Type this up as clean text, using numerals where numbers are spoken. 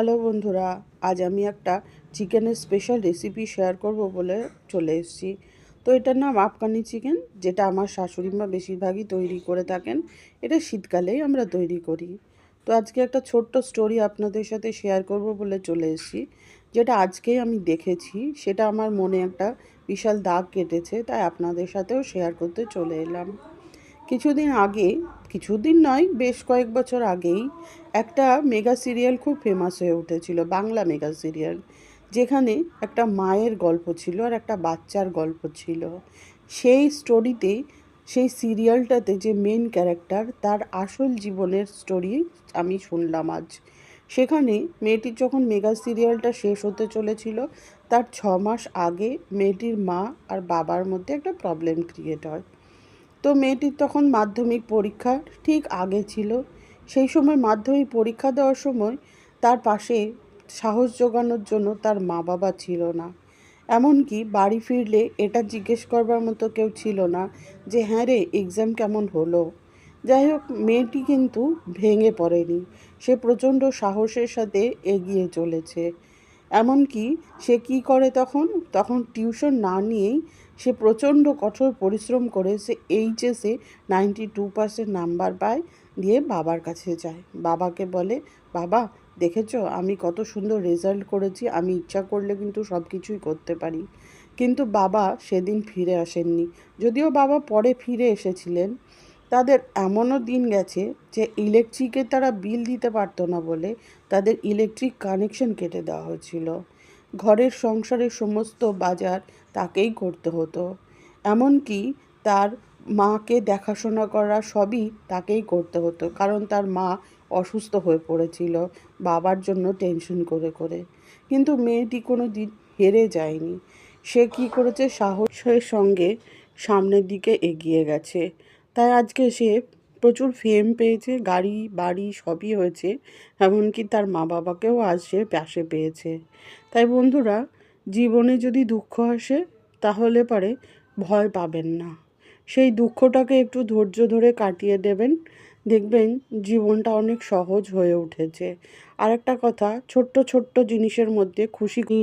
Hello বন্ধুরা, আজ আমি একটা চিকেনের স্পেশাল রেসিপি শেয়ার করব বলে চলে এসেছি। তো এটার নাম আফগানি চিকেন, যেটা আমার শাশুড়ি মা বেশিরভাগই তৈরি করে থাকেন। এটা শীতকালেই আমরা তৈরি করি। তো আজকে একটা ছোট্ট স্টোরি আপনাদের সাথে শেয়ার করব বলে চলে এসেছি, যেটা আজকেই আমি দেখেছি। সেটা আমার মনে একটা বিশাল দাগ কেটেছে, তাই আপনাদের সাথেও শেয়ার করতে চলে এলাম। কিছুদিন আগে, কিছুদিন নয়, বেশ কয়েক বছর আগেই একটা মেগা সিরিয়াল খুব ফেমাস হয়ে উঠেছিল, বাংলা মেগা সিরিয়াল, যেখানে একটা মায়ের গল্প ছিল আর একটা বাচ্চার গল্প ছিল। সেই স্টোরিতে, সেই সিরিয়ালটাতে যে মেন ক্যারেক্টার, তার আসল জীবনের স্টোরি আমি শুনলাম আজ। সেখানে মেয়েটির যখন মেগা সিরিয়ালটা শেষ হতে চলেছিল, তার 6 মাস আগে মেয়েটির মা আর বাবার মধ্যে একটা প্রবলেম ক্রিয়েট হয়। তো মেয়েটির তখন মাধ্যমিক পরীক্ষা ঠিক আগে ছিল। সেই সময় মাধ্যমিক পরীক্ষা দেওয়ার সময় তার পাশে সাহস জোগানোর জন্য তার মা বাবা ছিল না। এমনকি বাড়ি ফিরলে এটা জিজ্ঞেস করবার মতো কেউ ছিল না যে হ্যাঁ রে, এক্সাম কেমন হলো। যাই হোক, মেয়েটি কিন্তু ভেঙে পড়েনি। সে প্রচণ্ড সাহসের সাথে এগিয়ে চলেছে। এমনকি সে কি করে, তখন তখন টিউশন না নিয়েই সে প্রচণ্ড কঠোর পরিশ্রম করে সে এইচএসে 92% নাম্বার পায়। দিয়ে বাবার কাছে যায়, বাবাকে বলে, বাবা দেখেছো আমি কত সুন্দর রেজাল্ট করেছি, আমি ইচ্ছা করলে কিন্তু সব কিছুই করতে পারি। কিন্তু বাবা সেদিন ফিরে আসেননি। যদিও বাবা পরে ফিরে এসেছিলেন। তাদের এমনও দিন গেছে যে ইলেকট্রিকের তারা বিল দিতে পারতো না বলে তাদের ইলেকট্রিক কানেকশন কেটে দেওয়া হয়েছিল। ঘরের সংসারের সমস্ত বাজার তাকেই করতে হতো। এমনকি তার মাকে দেখাশোনা করা সবই তাকেই করতে হতো, কারণ তার মা অসুস্থ হয়ে পড়েছিল বাবার জন্য টেনশন করে করে। কিন্তু মেয়েটি কোনো দিন হেরে যায়নি। সে কি করেছে, সাহসের সঙ্গে সামনের দিকে এগিয়ে গেছে। তাই আজকে সে প্রচুর ফেম পেয়েছে, গাড়ি বাড়ি সবই হয়েছে। এমনকি তার মা বাবাকেও আজ সে পাশে পেয়েছে। তাই বন্ধুরা, জীবনে যদি দুঃখ আসে তাহলে পরে ভয় পাবেন না। সেই দুঃখটাকে একটু ধৈর্য ধরে কাটিয়ে দেবেন, দেখবেন জীবনটা অনেক সহজ হয়ে উঠেছে। আর একটা কথা, ছোট্ট ছোট্ট জিনিসের মধ্যে খুশি নিন।